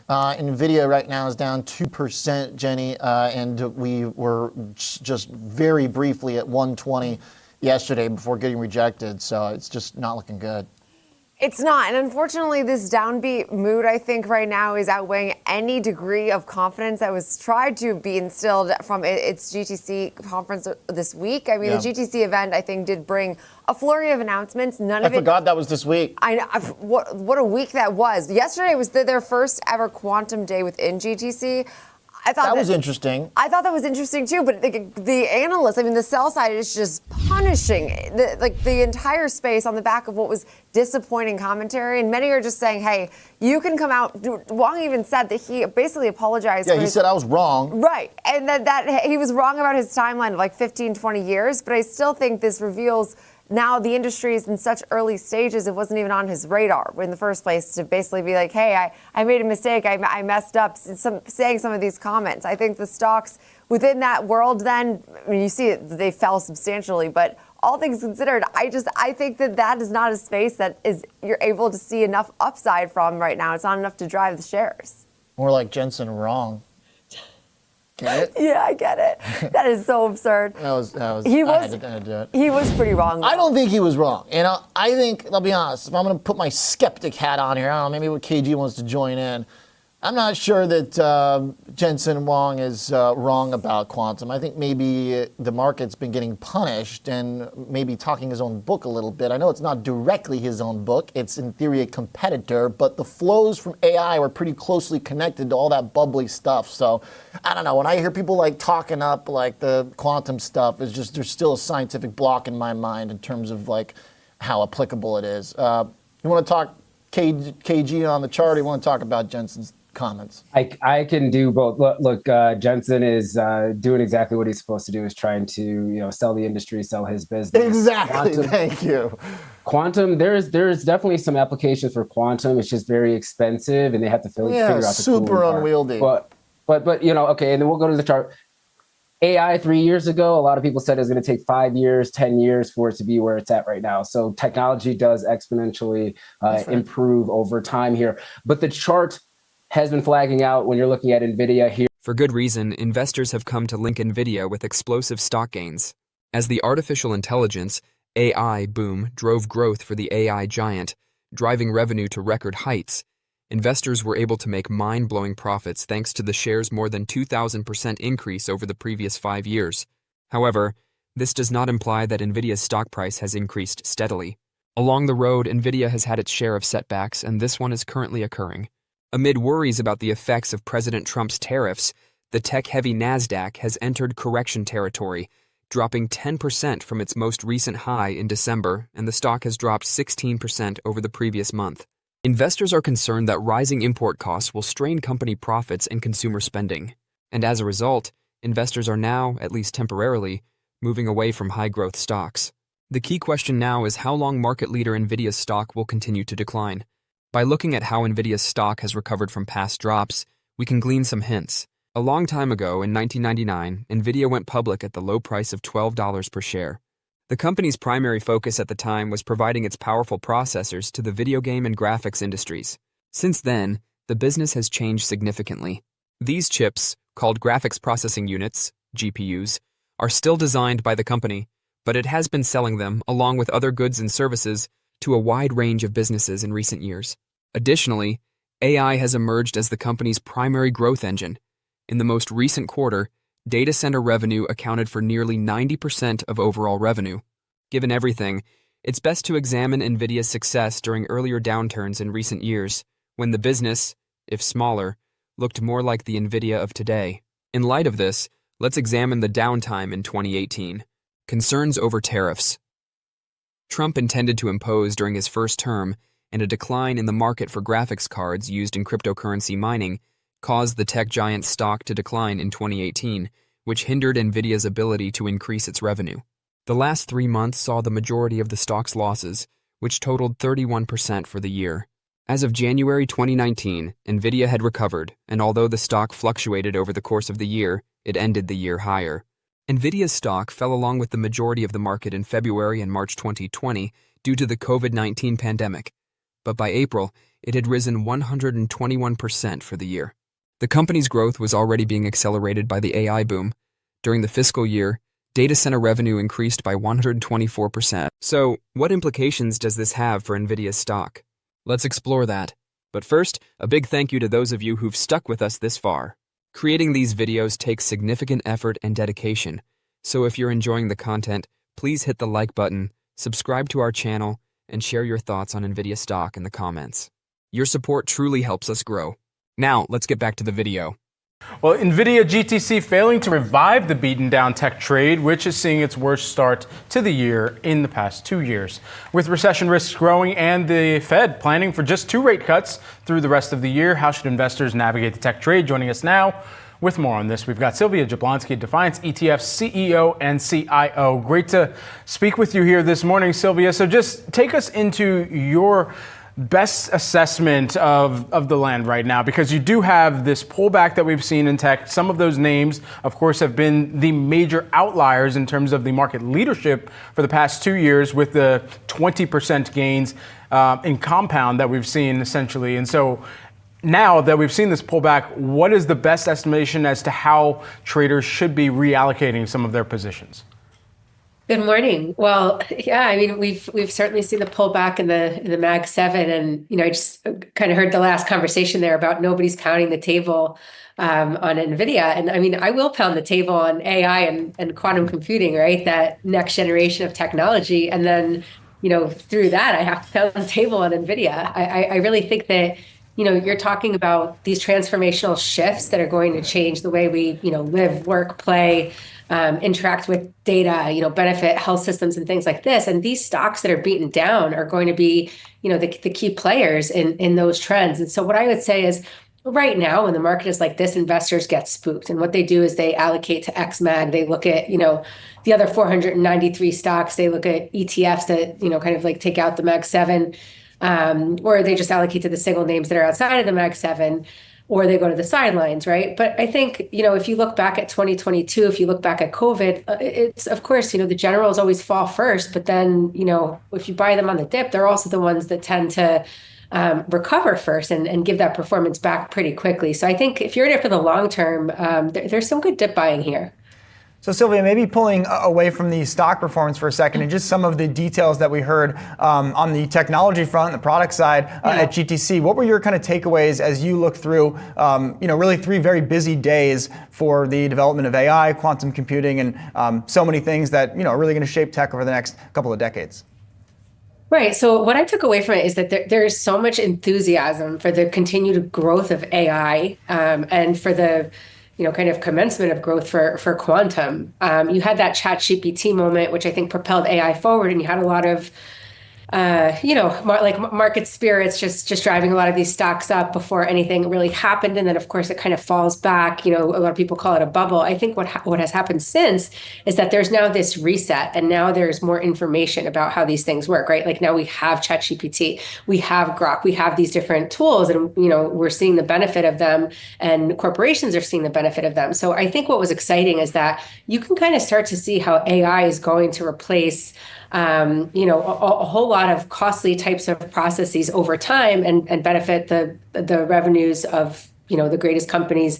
Nvidia right now is down 2%, Jenny, and we were just very briefly at 120 yesterday before getting rejected. So it's just not looking good. It's not. And unfortunately, this downbeat mood, I think, right now is outweighing any degree of confidence that was tried to be instilled from its GTC conference this week. I mean, the GTC event, I think, did bring a flurry of announcements. I forgot that was this week. I know. What a week that was. Yesterday was their first ever quantum day within GTC. I thought that was interesting. I thought that was interesting too, but the analysts, I mean, the sell side is just punishing the entire space on the back of what was disappointing commentary, and many are just saying, "Hey, you can come out." Wang even said that he basically apologized. Yeah, he said I was wrong. Right, and that he was wrong about his timeline of like 15, 20 years. But I still think this reveals. Now the industry is in such early stages, it wasn't even on his radar in the first place to basically be like, hey, I made a mistake, I messed up, saying some of these comments. I think the stocks within that world then, I mean, you see it, they fell substantially, but all things considered, I think that is not a space that you're able to see enough upside from right now. It's not enough to drive the shares. More like Jensen wrong. Get it? Yeah, I get it. That is so absurd. I had to do it. He was pretty wrong, though. I don't think he was wrong. I think, I'll be honest, if I'm going to put my skeptic hat on here, I don't know, maybe what KG wants to join in. I'm not sure that Jensen Huang is wrong about quantum. I think maybe the market's been getting punished and maybe talking his own book a little bit. I know it's not directly his own book. It's in theory a competitor, but the flows from AI were pretty closely connected to all that bubbly stuff. So I don't know. When I hear people like talking up like the quantum stuff, it's just there's still a scientific block in my mind in terms of like how applicable it is. You want to talk KG on the chart, or you want to talk about Jensen's comments? I can do both. Look, Jensen is doing exactly what he's supposed to do, is trying to sell the industry, sell his business. Exactly. Thank you. Quantum, there's definitely some applications for quantum. It's just very expensive, and they have to figure out the super unwieldy. But okay, and then we'll go to the chart. AI 3 years ago, a lot of people said it was going to take 5 years, 10 years for it to be where it's at right now. So technology does exponentially improve over time here. But the chart has been flagging out when you're looking at Nvidia here. For good reason, investors have come to link Nvidia with explosive stock gains. As the artificial intelligence, AI boom drove growth for the AI giant, driving revenue to record heights, investors were able to make mind-blowing profits thanks to the share's more than 2,000% increase over the previous 5 years. However, this does not imply that Nvidia's stock price has increased steadily. Along the road, Nvidia has had its share of setbacks, and this one is currently occurring. Amid worries about the effects of President Trump's tariffs, the tech-heavy Nasdaq has entered correction territory, dropping 10% from its most recent high in December, and the stock has dropped 16% over the previous month. Investors are concerned that rising import costs will strain company profits and consumer spending. And as a result, investors are now, at least temporarily, moving away from high-growth stocks. The key question now is how long market leader Nvidia's stock will continue to decline. By looking at how Nvidia's stock has recovered from past drops, we can glean some hints. A long time ago, in 1999, Nvidia went public at the low price of $12 per share. The company's primary focus at the time was providing its powerful processors to the video game and graphics industries. Since then, the business has changed significantly. These chips, called graphics processing units, GPUs, are still designed by the company, but it has been selling them, along with other goods and services, to a wide range of businesses in recent years. Additionally, AI has emerged as the company's primary growth engine. In the most recent quarter, data center revenue accounted for nearly 90% of overall revenue. Given everything, it's best to examine Nvidia's success during earlier downturns in recent years, when the business, if smaller, looked more like the Nvidia of today. In light of this, let's examine the downtime in 2018. Concerns over tariffs. Trump intended to impose during his first term, and a decline in the market for graphics cards used in cryptocurrency mining caused the tech giant's stock to decline in 2018, which hindered Nvidia's ability to increase its revenue. The last 3 months saw the majority of the stock's losses, which totaled 31% for the year. As of January 2019, Nvidia had recovered, and although the stock fluctuated over the course of the year, it ended the year higher. Nvidia's stock fell along with the majority of the market in February and March 2020 due to the COVID-19 pandemic. But by April, it had risen 121% for the year. The company's growth was already being accelerated by the AI boom. During the fiscal year, data center revenue increased by 124%. So, what implications does this have for Nvidia's stock? Let's explore that. But first, a big thank you to those of you who've stuck with us this far. Creating these videos takes significant effort and dedication, so if you're enjoying the content, please hit the like button, subscribe to our channel, and share your thoughts on Nvidia stock in the comments. Your support truly helps us grow. Now, let's get back to the video. Well, Nvidia GTC failing to revive the beaten down tech trade, which is seeing its worst start to the year in the past 2 years. With recession risks growing and the Fed planning for just 2 rate cuts through the rest of the year, how should investors navigate the tech trade? Joining us now with more on this, we've got Sylvia Jablonski, Defiance ETF's CEO and CIO. Great to speak with you here this morning, Sylvia. So just take us into your best assessment of the land right now, because you do have this pullback that we've seen in tech. Some of those names, of course, have been the major outliers in terms of the market leadership for the past 2 years, with the 20% gains in compound that we've seen essentially. And so now that we've seen this pullback, what is the best estimation as to how traders should be reallocating some of their positions? Good morning. Well, yeah, I mean, we've certainly seen the pullback in the Mag 7, and I just kind of heard the last conversation there about nobody's pounding the table on Nvidia, and I mean, I will pound the table on AI and quantum computing, right? That next generation of technology, and then through that, I have to pound the table on Nvidia. I really think that you're talking about these transformational shifts that are going to change the way we live, work, play, interact with data, benefit health systems and things like this. And these stocks that are beaten down are going to be, the key players in those trends. And so what I would say is, right now, when the market is like this, investors get spooked. And what they do is they allocate to XMAG. They look at, the other 493 stocks. They look at ETFs that, kind of like take out the Mag 7, or they just allocate to the single names that are outside of the Mag 7. Or they go to the sidelines, right? But I think, if you look back at 2022, if you look back at COVID, it's, of course, the generals always fall first. But then, if you buy them on the dip, they're also the ones that tend to recover first and give that performance back pretty quickly. So I think if you're in it for the long term, there's some good dip buying here. So Sylvia, maybe pulling away from the stock performance for a second and just some of the details that we heard on the technology front, the product side at GTC. What were your kind of takeaways as you look through, really 3 very busy days for the development of AI, quantum computing, and so many things that are really going to shape tech over the next couple of decades? Right. So what I took away from it is that there is so much enthusiasm for the continued growth of AI and for the kind of commencement of growth for quantum. You had that ChatGPT moment, which I think propelled AI forward, and you had a lot of market spirits just driving a lot of these stocks up before anything really happened. And then, of course, it kind of falls back. A lot of people call it a bubble. I think what has happened since is that there's now this reset, and now there's more information about how these things work, right? Like now we have ChatGPT, we have Grok, we have these different tools, and, we're seeing the benefit of them, and corporations are seeing the benefit of them. So I think what was exciting is that you can kind of start to see how AI is going to replace a whole lot of costly types of processes over time and benefit the revenues of, the greatest companies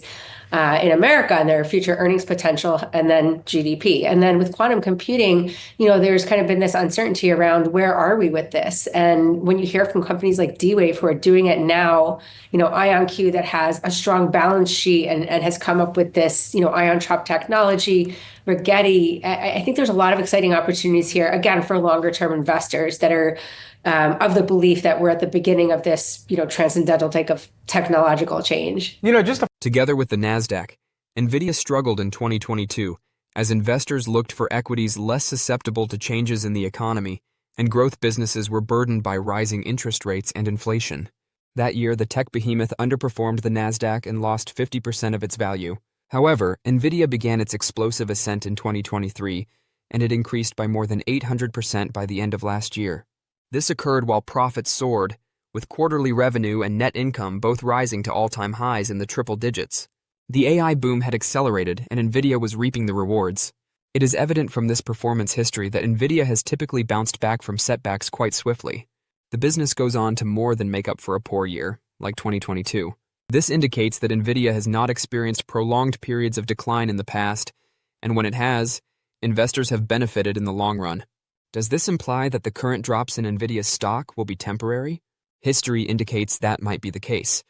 in America and their future earnings potential, and then GDP. And then with quantum computing, there's kind of been this uncertainty around where are we with this? And when you hear from companies like D-Wave who are doing it now, IonQ that has a strong balance sheet and has come up with this, ion trap technology, Rigetti, I think there's a lot of exciting opportunities here, again, for longer term investors that are of the belief that we're at the beginning of this, transcendental type of technological change. Together with the NASDAQ, Nvidia struggled in 2022 as investors looked for equities less susceptible to changes in the economy, and growth businesses were burdened by rising interest rates and inflation. That year, the tech behemoth underperformed the NASDAQ and lost 50% of its value. However, Nvidia began its explosive ascent in 2023, and it increased by more than 800% by the end of last year. This occurred while profits soared, with quarterly revenue and net income both rising to all-time highs in the triple digits. The AI boom had accelerated, and Nvidia was reaping the rewards. It is evident from this performance history that Nvidia has typically bounced back from setbacks quite swiftly. The business goes on to more than make up for a poor year, like 2022. This indicates that Nvidia has not experienced prolonged periods of decline in the past, and when it has, investors have benefited in the long run. Does this imply that the current drops in Nvidia's stock will be temporary? History indicates that might be the case,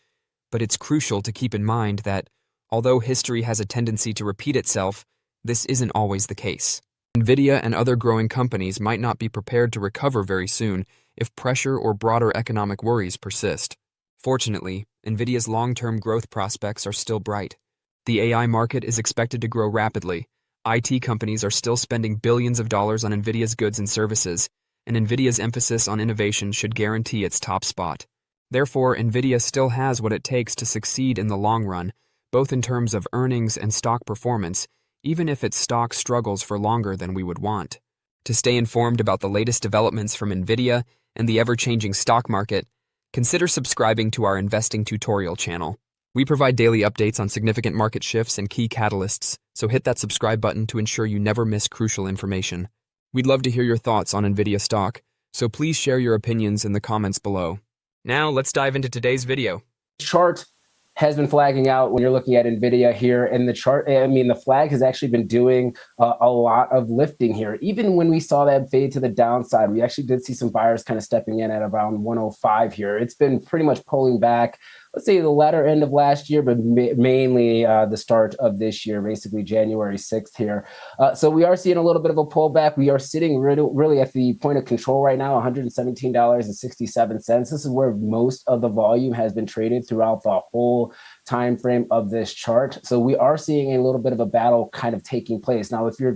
but it's crucial to keep in mind that, although history has a tendency to repeat itself, this isn't always the case. Nvidia and other growing companies might not be prepared to recover very soon if pressure or broader economic worries persist. Fortunately, Nvidia's long-term growth prospects are still bright. The AI market is expected to grow rapidly. IT companies are still spending billions of dollars on Nvidia's goods and services, and Nvidia's emphasis on innovation should guarantee its top spot. Therefore, Nvidia still has what it takes to succeed in the long run, both in terms of earnings and stock performance, even if its stock struggles for longer than we would want. To stay informed about the latest developments from Nvidia and the ever-changing stock market, consider subscribing to our investing tutorial channel. We provide daily updates on significant market shifts and key catalysts, so hit that subscribe button to ensure you never miss crucial information. We'd love to hear your thoughts on Nvidia stock, so please share your opinions in the comments below. Now, let's dive into today's video. Chart has been flagging out when you're looking at Nvidia here, and the chart, I mean, the flag has actually been doing a lot of lifting here. Even when we saw that fade to the downside, we actually did see some buyers kind of stepping in at around 105 here. It's been pretty much pulling back, let's say the latter end of last year, but mainly the start of this year, basically January 6th here. So we are seeing a little bit of a pullback. We are sitting really at the point of control right now, $117.67. This is where most of the volume has been traded throughout the whole time frame of this chart. So we are seeing a little bit of a battle kind of taking place. Now, if you're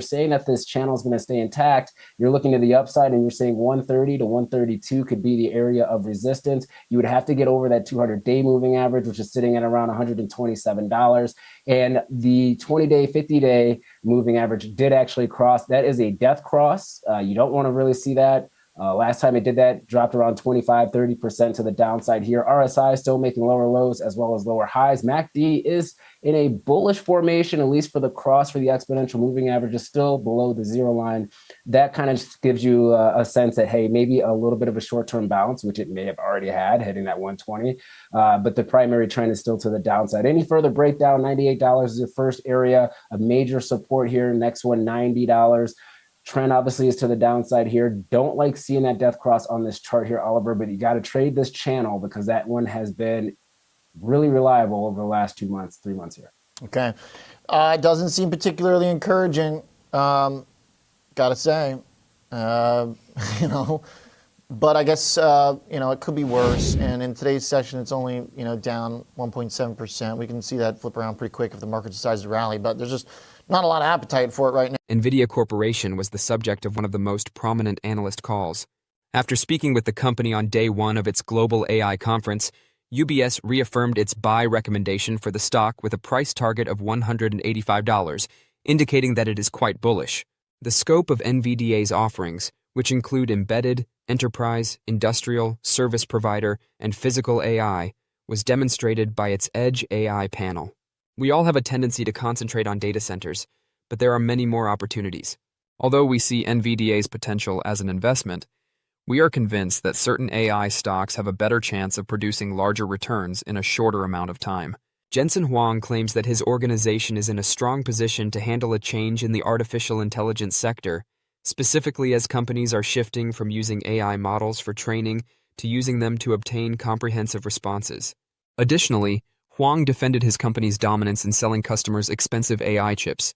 saying that this channel is going to stay intact, you're looking to the upside and you're saying 130 to 132 could be the area of resistance. You would have to get over that 200-day moving average, which is sitting at around $127. And the 20-day, 50-day moving average did actually cross. That is a death cross. You don't want to really see that. Last time it did that, dropped around 25-30% to the downside here. RSI still making lower lows as well as lower highs. MACD is in a bullish formation, at least for the cross for the exponential moving average is still below the zero line. That kind of just gives you a sense that, hey, maybe a little bit of a short-term bounce, which it may have already had, hitting that 120. But the primary trend is still to the downside. Any further breakdown, $98 is your first area, a major support here. Next one, $90. Trend obviously is to the downside here. Don't like seeing that death cross on this chart here, Oliver, but you got to trade this channel because that one has been really reliable over the last 2 months, 3 months here. Okay. It doesn't seem particularly encouraging, gotta say. But I guess, it could be worse. And in today's session, it's only, down 1.7%. We can see that flip around pretty quick if the market decides to rally, but there's just not a lot of appetite for it right now. Nvidia Corporation was the subject of one of the most prominent analyst calls. After speaking with the company on day one of its global AI conference, UBS reaffirmed its buy recommendation for the stock with a price target of $185, indicating that it is quite bullish. The scope of NVDA's offerings, which include embedded, enterprise, industrial, service provider, and physical AI, was demonstrated by its Edge AI panel. We all have a tendency to concentrate on data centers, but there are many more opportunities. Although we see NVDA's potential as an investment, we are convinced that certain AI stocks have a better chance of producing larger returns in a shorter amount of time. Jensen Huang claims that his organization is in a strong position to handle a change in the artificial intelligence sector, specifically as companies are shifting from using AI models for training to using them to obtain comprehensive responses. Additionally, Huang defended his company's dominance in selling customers expensive AI chips,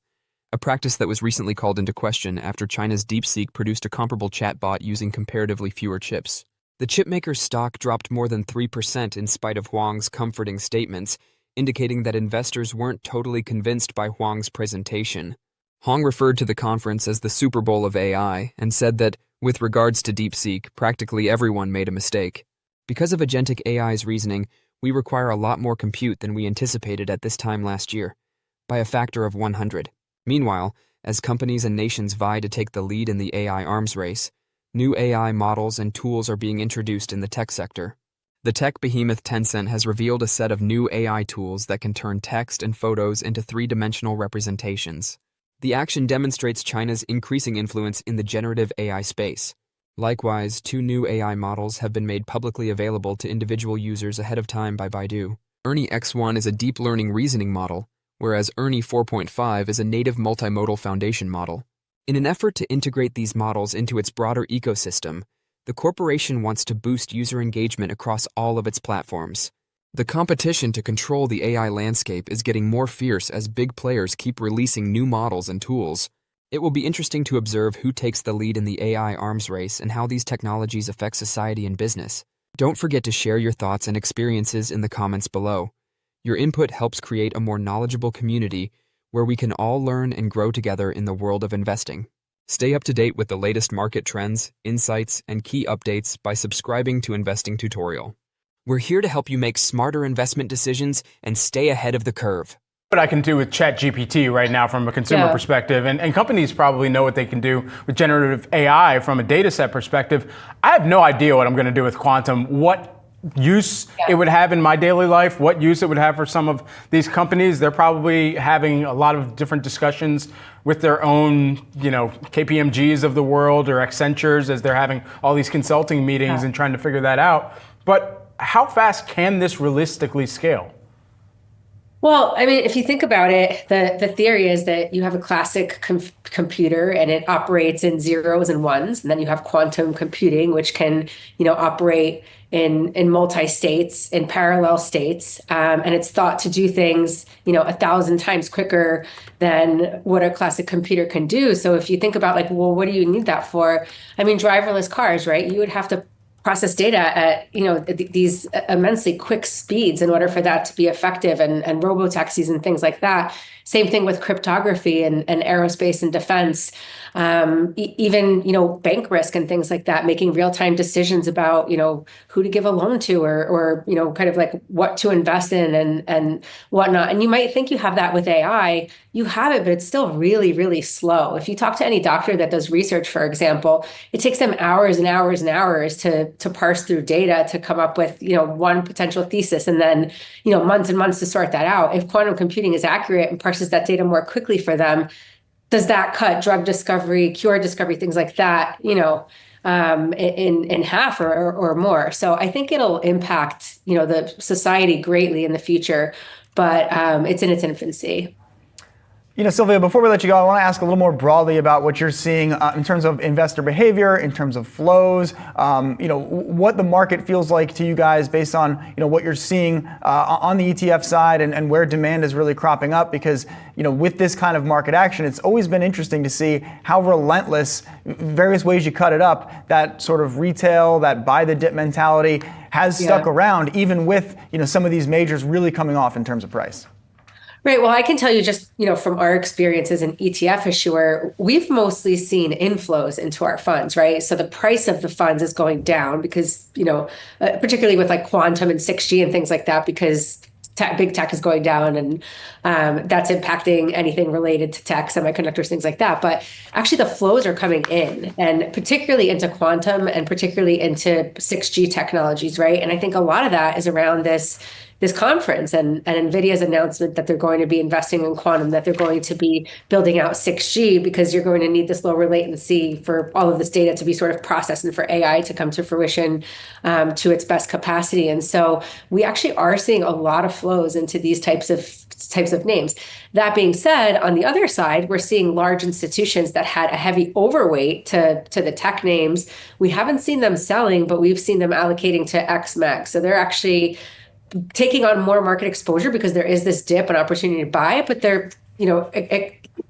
a practice that was recently called into question after China's DeepSeek produced a comparable chatbot using comparatively fewer chips. The chipmaker's stock dropped more than 3% in spite of Huang's comforting statements, indicating that investors weren't totally convinced by Huang's presentation. Huang referred to the conference as the Super Bowl of AI and said that, with regards to DeepSeek, practically everyone made a mistake. Because of agentic AI's reasoning, we require a lot more compute than we anticipated at this time last year, by a factor of 100. Meanwhile, as companies and nations vie to take the lead in the AI arms race, new AI models and tools are being introduced in the tech sector. The tech behemoth Tencent has revealed a set of new AI tools that can turn text and photos into three-dimensional representations. The action demonstrates China's increasing influence in the generative AI space. Likewise, 2 new AI models have been made publicly available to individual users ahead of time by Baidu. Ernie X1 is a deep learning reasoning model, whereas Ernie 4.5 is a native multimodal foundation model. In an effort to integrate these models into its broader ecosystem, the corporation wants to boost user engagement across all of its platforms. The competition to control the AI landscape is getting more fierce as big players keep releasing new models and tools. It will be interesting to observe who takes the lead in the AI arms race and how these technologies affect society and business. Don't forget to share your thoughts and experiences in the comments below. Your input helps create a more knowledgeable community where we can all learn and grow together in the world of investing. Stay up to date with the latest market trends, insights, and key updates by subscribing to Investing Tutorial. We're here to help you make smarter investment decisions and stay ahead of the curve. What I can do with ChatGPT right now from a consumer perspective, and companies probably know what they can do with generative AI from a data set perspective. I have no idea what I'm going to do with quantum, what use it would have in my daily life, what use it would have for some of these companies. They're probably having a lot of different discussions with their own, KPMGs of the world or Accentures as they're having all these consulting meetings and trying to figure that out. But how fast can this realistically scale? Well, I mean, if you think about it, the theory is that you have a classic computer and it operates in zeros and ones, and then you have quantum computing, which can, operate in multi-states, in parallel states, and it's thought to do things, 1,000 times quicker than what a classic computer can do. So if you think about what do you need that for? I mean, driverless cars, right? You would have to process data at these immensely quick speeds in order for that to be effective, and robo-taxis and things like that. Same thing with cryptography and aerospace and defense, even bank risk and things like that, making real-time decisions about who to give a loan to or kind of what to invest in and whatnot. And you might think you have that with AI. You have it, but it's still really, really slow. If you talk to any doctor that does research, for example, it takes them hours and hours and hours to parse through data to come up with one potential thesis, and then months and months to sort that out. If quantum computing is accurate and parses that data more quickly for them, does that cut drug discovery, cure discovery, things like that, in half or more? So I think it'll impact, the society greatly in the future, but it's in its infancy. Sylvia, before we let you go, I want to ask a little more broadly about what you're seeing in terms of investor behavior, in terms of flows, what the market feels like to you guys based on, what you're seeing on the ETF side and where demand is really cropping up. Because, with this kind of market action, it's always been interesting to see how relentless, various ways you cut it up, that sort of retail, that buy the dip mentality has stuck around, even with, some of these majors really coming off in terms of price. Right. Well, I can tell you just, from our experience as an ETF issuer, we've mostly seen inflows into our funds, right? So the price of the funds is going down because, particularly with quantum and 6G and things like that, because big tech is going down, and that's impacting anything related to tech, semiconductors, things like that. But actually the flows are coming in, and particularly into quantum and particularly into 6G technologies, right? And I think a lot of that is around this conference and Nvidia's announcement that they're going to be investing in quantum, that they're going to be building out 6G because you're going to need this lower latency for all of this data to be sort of processed and for AI to come to fruition to its best capacity. And so we actually are seeing a lot of flows into these types of names. That being said, on the other side, we're seeing large institutions that had a heavy overweight to the tech names. We haven't seen them selling, but we've seen them allocating to XMAG. So they're actually taking on more market exposure because there is this dip and opportunity to buy it, but they're,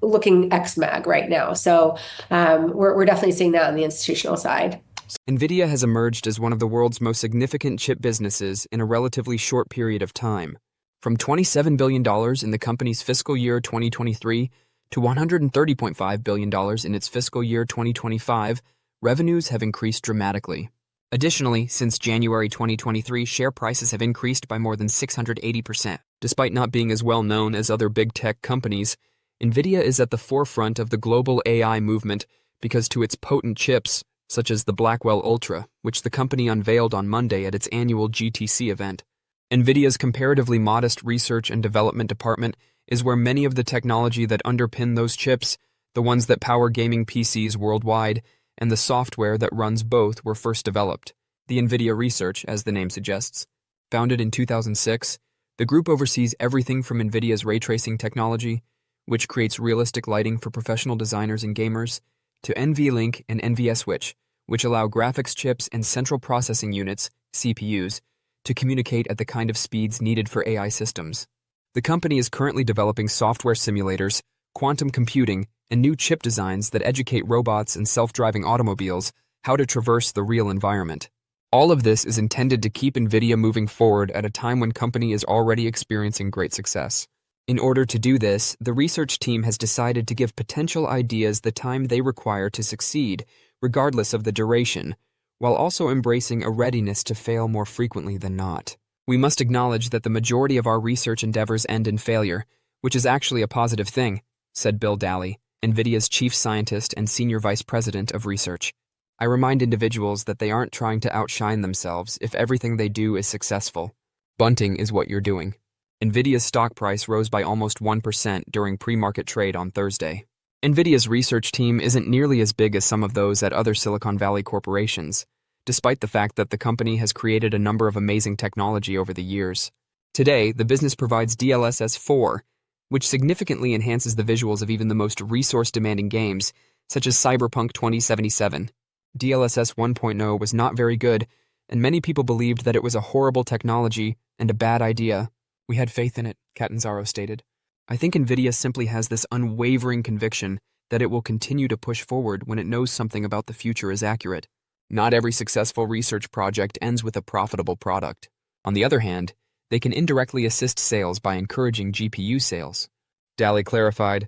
looking XMAG right now. So we're definitely seeing that on the institutional side. Nvidia has emerged as one of the world's most significant chip businesses in a relatively short period of time. From $27 billion in the company's fiscal year 2023 to $130.5 billion in its fiscal year 2025, revenues have increased dramatically. Additionally, since January 2023, share prices have increased by more than 680%. Despite not being as well known as other big tech companies, Nvidia is at the forefront of the global AI movement because to its potent chips, such as the Blackwell Ultra, which the company unveiled on Monday at its annual GTC event. Nvidia's comparatively modest research and development department is where many of the technology that underpin those chips, the ones that power gaming PCs worldwide, and the software that runs both were first developed. The Nvidia Research, as the name suggests, founded in 2006, the group oversees everything from Nvidia's ray tracing technology, which creates realistic lighting for professional designers and gamers, to NVLink and NVSwitch, which allow graphics chips and central processing units, CPUs, to communicate at the kind of speeds needed for AI systems. The company is currently developing software simulators, quantum computing, and new chip designs that educate robots and self-driving automobiles how to traverse the real environment. All of this is intended to keep NVIDIA moving forward at a time when the company is already experiencing great success. In order to do this, the research team has decided to give potential ideas the time they require to succeed, regardless of the duration, while also embracing a readiness to fail more frequently than not. We must acknowledge that the majority of our research endeavors end in failure, which is actually a positive thing, said Bill Daly, NVIDIA's chief scientist and senior vice president of research. I remind individuals that they aren't trying to outshine themselves if everything they do is successful. Bunting is what you're doing. NVIDIA's stock price rose by almost 1% during pre-market trade on Thursday. NVIDIA's research team isn't nearly as big as some of those at other Silicon Valley corporations, despite the fact that the company has created a number of amazing technology over the years. Today, the business provides DLSS 4, which significantly enhances the visuals of even the most resource-demanding games, such as Cyberpunk 2077. DLSS 1.0 was not very good, and many people believed that it was a horrible technology and a bad idea. We had faith in it, Catanzaro stated. I think NVIDIA simply has this unwavering conviction that it will continue to push forward when it knows something about the future is accurate. Not every successful research project ends with a profitable product. On the other hand, they can indirectly assist sales by encouraging GPU sales. Daly clarified,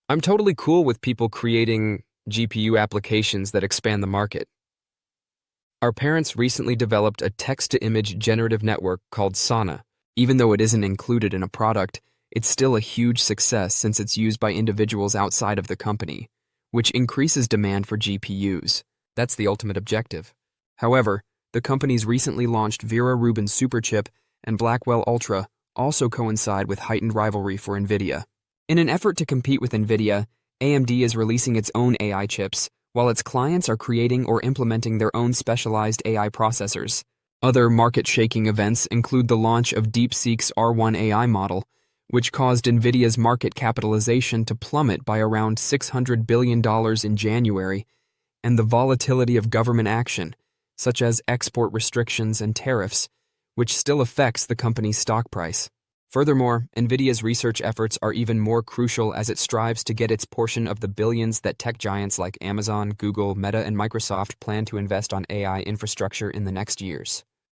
I'm totally cool with people creating GPU applications that expand the market. Our parents recently developed a text-to-image generative network called Sana. Even though it isn't included in a product, it's still a huge success since it's used by individuals outside of the company, which increases demand for GPUs. That's the ultimate objective. However, the company's recently launched Vera Rubin Superchip and Blackwell Ultra also coincide with heightened rivalry for NVIDIA. In an effort to compete with NVIDIA, AMD is releasing its own AI chips, while its clients are creating or implementing their own specialized AI processors. Other market-shaking events include the launch of DeepSeek's R1 AI model, which caused NVIDIA's market capitalization to plummet by around $600 billion in January, and the volatility of government action, such as export restrictions and tariffs, which still affects the company's stock price. Furthermore, NVIDIA's research efforts are even more crucial as it strives to get its portion of the billions that tech giants like Amazon, Google, Meta, and Microsoft plan to invest on AI infrastructure in the next years.